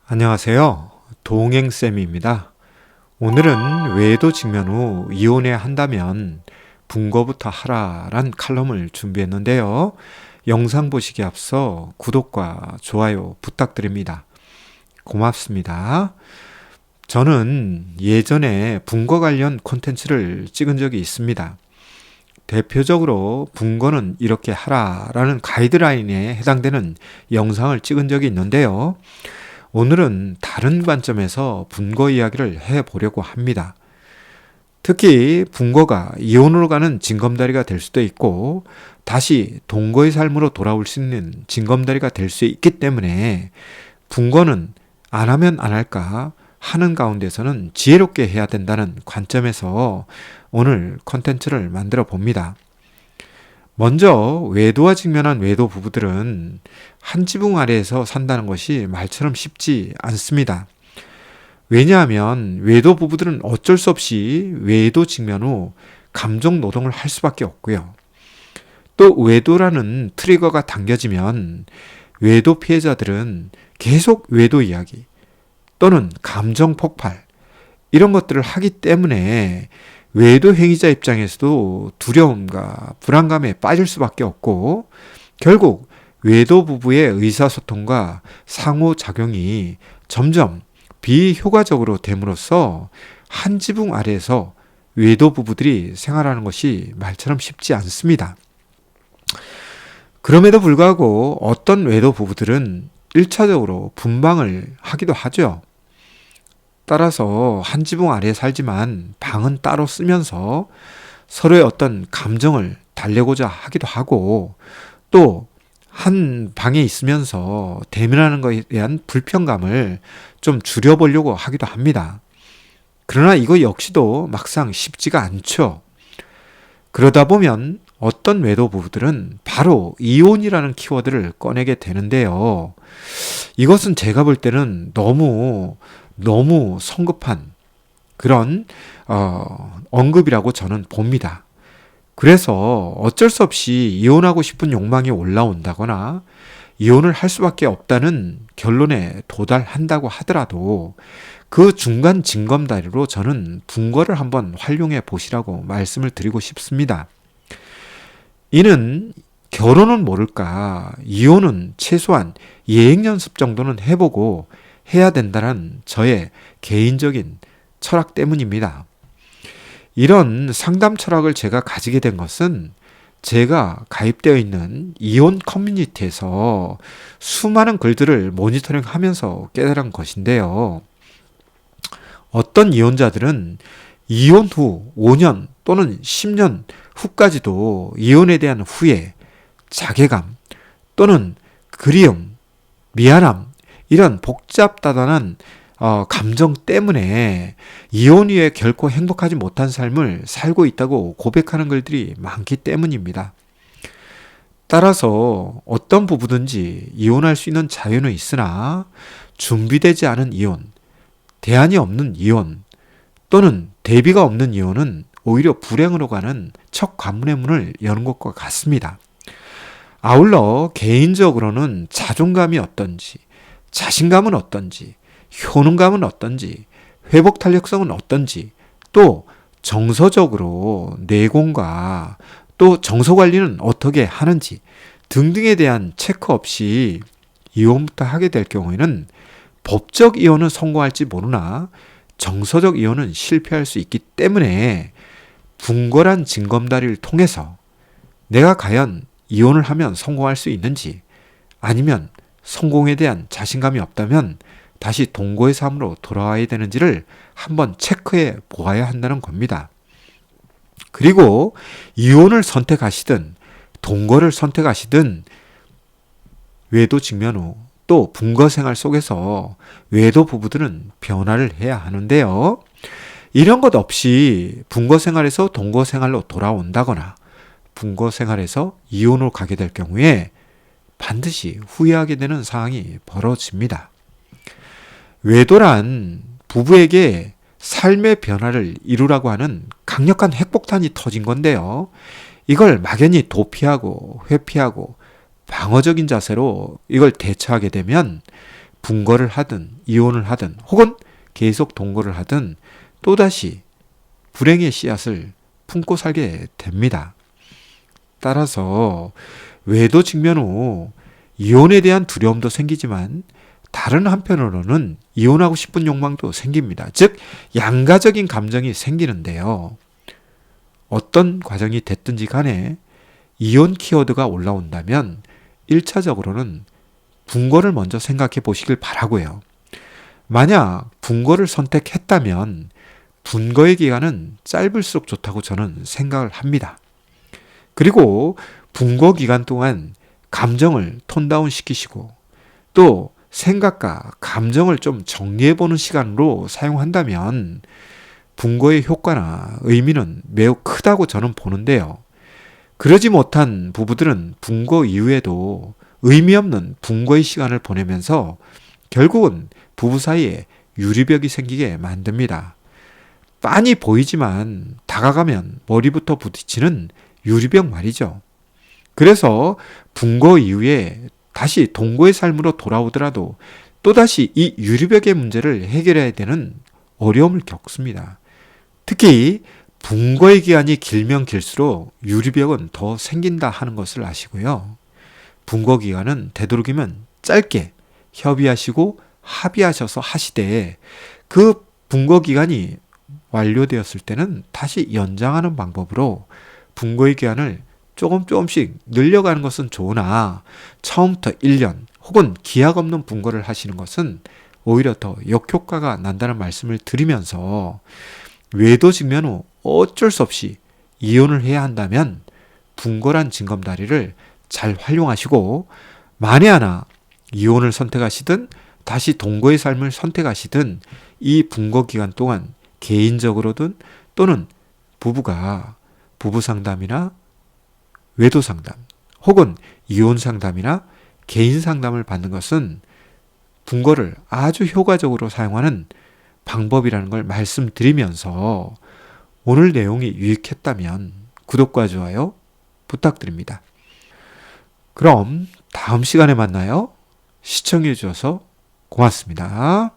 안녕하세요. 동행쌤입니다. 오늘은 외도 직면 후 이혼해야 한다면 분거부터 하라란 칼럼을 준비했는데요. 영상 보시기 앞서 구독과 좋아요 부탁드립니다. 고맙습니다. 저는 예전에 분거 관련 콘텐츠를 찍은 적이 있습니다. 대표적으로 분거는 이렇게 하라라는 가이드라인에 해당되는 영상을 찍은 적이 있는데요. 오늘은 다른 관점에서 분거 이야기를 해보려고 합니다. 특히 분거가 이혼으로 가는 징검다리가 될 수도 있고 다시 동거의 삶으로 돌아올 수 있는 징검다리가 될 수 있기 때문에 분거는 안 하면 안 할까 하는 가운데서는 지혜롭게 해야 된다는 관점에서 오늘 컨텐츠를 만들어 봅니다. 먼저 외도와 직면한 외도 부부들은 한 지붕 아래에서 산다는 것이 말처럼 쉽지 않습니다. 왜냐하면 외도 부부들은 어쩔 수 없이 외도 직면 후 감정 노동을 할 수밖에 없고요. 또 외도라는 트리거가 당겨지면 외도 피해자들은 계속 외도 이야기 또는 감정 폭발 이런 것들을 하기 때문에 외도 행위자 입장에서도 두려움과 불안감에 빠질 수밖에 없고 결국 외도 부부의 의사소통과 상호작용이 점점 비효과적으로 됨으로써 한 지붕 아래에서 외도 부부들이 생활하는 것이 말처럼 쉽지 않습니다. 그럼에도 불구하고 어떤 외도 부부들은 1차적으로 분방을 하기도 하죠. 따라서 한 지붕 아래에 살지만 방은 따로 쓰면서 서로의 어떤 감정을 달래고자 하기도 하고 또 한 방에 있으면서 대면하는 것에 대한 불편감을 좀 줄여보려고 하기도 합니다. 그러나 이거 역시도 막상 쉽지가 않죠. 그러다 보면 어떤 외도 부부들은 바로 이혼이라는 키워드를 꺼내게 되는데요. 이것은 제가 볼 때는 너무 성급한 그런 언급이라고 저는 봅니다. 그래서 어쩔 수 없이 이혼하고 싶은 욕망이 올라온다거나 이혼을 할 수밖에 없다는 결론에 도달한다고 하더라도 그 중간 징검다리로 저는 분거를 한번 활용해 보시라고 말씀을 드리고 싶습니다. 이는 결혼은 모를까 이혼은 최소한 예행연습 정도는 해보고 해야 된다는 저의 개인적인 철학 때문입니다. 이런 상담 철학을 제가 가지게 된 것은 제가 가입되어 있는 이혼 커뮤니티에서 수많은 글들을 모니터링 하면서 깨달은 것인데요. 어떤 이혼자들은 이혼 후 5년 또는 10년 후까지도 이혼에 대한 후회, 자괴감 또는 그리움, 미안함 이런 복잡다단한 감정 때문에 이혼 후에 결코 행복하지 못한 삶을 살고 있다고 고백하는 글들이 많기 때문입니다. 따라서 어떤 부부든지 이혼할 수 있는 자유는 있으나 준비되지 않은 이혼, 대안이 없는 이혼 또는 대비가 없는 이혼은 오히려 불행으로 가는 첫 관문의 문을 여는 것과 같습니다. 아울러 개인적으로는 자존감이 어떤지 자신감은 어떤지, 효능감은 어떤지, 회복 탄력성은 어떤지, 또 정서적으로 내공과 또 정서 관리는 어떻게 하는지 등등에 대한 체크 없이 이혼부터 하게 될 경우에는 법적 이혼은 성공할지 모르나 정서적 이혼은 실패할 수 있기 때문에 분거란 징검다리를 통해서 내가 과연 이혼을 하면 성공할 수 있는지 아니면 성공에 대한 자신감이 없다면 다시 동거의 삶으로 돌아와야 되는지를 한번 체크해 보아야 한다는 겁니다. 그리고 이혼을 선택하시든 동거를 선택하시든 외도 직면 후 또 분거 생활 속에서 외도 부부들은 변화를 해야 하는데요. 이런 것 없이 분거 생활에서 동거 생활로 돌아온다거나 분거 생활에서 이혼으로 가게 될 경우에 반드시 후회하게 되는 상황이 벌어집니다. 외도란 부부에게 삶의 변화를 이루라고 하는 강력한 핵폭탄이 터진 건데요. 이걸 막연히 도피하고 회피하고 방어적인 자세로 이걸 대처하게 되면 분거를 하든 이혼을 하든 혹은 계속 동거를 하든 또다시 불행의 씨앗을 품고 살게 됩니다. 따라서 외도 직면 후 이혼에 대한 두려움도 생기지만 다른 한편으로는 이혼하고 싶은 욕망도 생깁니다. 즉 양가적인 감정이 생기는데요. 어떤 과정이 됐든지 간에 이혼 키워드가 올라온다면 1차적으로는 분거를 먼저 생각해 보시길 바라고요. 만약 분거를 선택했다면 분거의 기간은 짧을수록 좋다고 저는 생각을 합니다. 그리고 분거 기간 동안 감정을 톤다운 시키시고 또 생각과 감정을 좀 정리해보는 시간으로 사용한다면 분거의 효과나 의미는 매우 크다고 저는 보는데요. 그러지 못한 부부들은 분거 이후에도 의미 없는 분거의 시간을 보내면서 결국은 부부 사이에 유리벽이 생기게 만듭니다. 빤히 보이지만 다가가면 머리부터 부딪히는 유리벽 말이죠. 그래서 분거 이후에 다시 동거의 삶으로 돌아오더라도 또다시 이 유리벽의 문제를 해결해야 되는 어려움을 겪습니다. 특히 분거의 기간이 길면 길수록 유리벽은 더 생긴다 하는 것을 아시고요. 분거 기간은 되도록이면 짧게 협의하시고 합의하셔서 하시되 그 분거 기간이 완료되었을 때는 다시 연장하는 방법으로 분거의 기간을 조금씩 늘려가는 것은 좋으나 처음부터 1년 혹은 기약 없는 분거를 하시는 것은 오히려 더 역효과가 난다는 말씀을 드리면서 외도 직면 후 어쩔 수 없이 이혼을 해야 한다면 분거란 징검다리를 잘 활용하시고 만에 하나 이혼을 선택하시든 다시 동거의 삶을 선택하시든 이 분거 기간 동안 개인적으로든 또는 부부가 부부 상담이나 외도 상담 혹은 이혼 상담이나 개인 상담을 받는 것은 분거를 아주 효과적으로 사용하는 방법이라는 걸 말씀드리면서 오늘 내용이 유익했다면 구독과 좋아요 부탁드립니다. 그럼 다음 시간에 만나요. 시청해 주셔서 고맙습니다.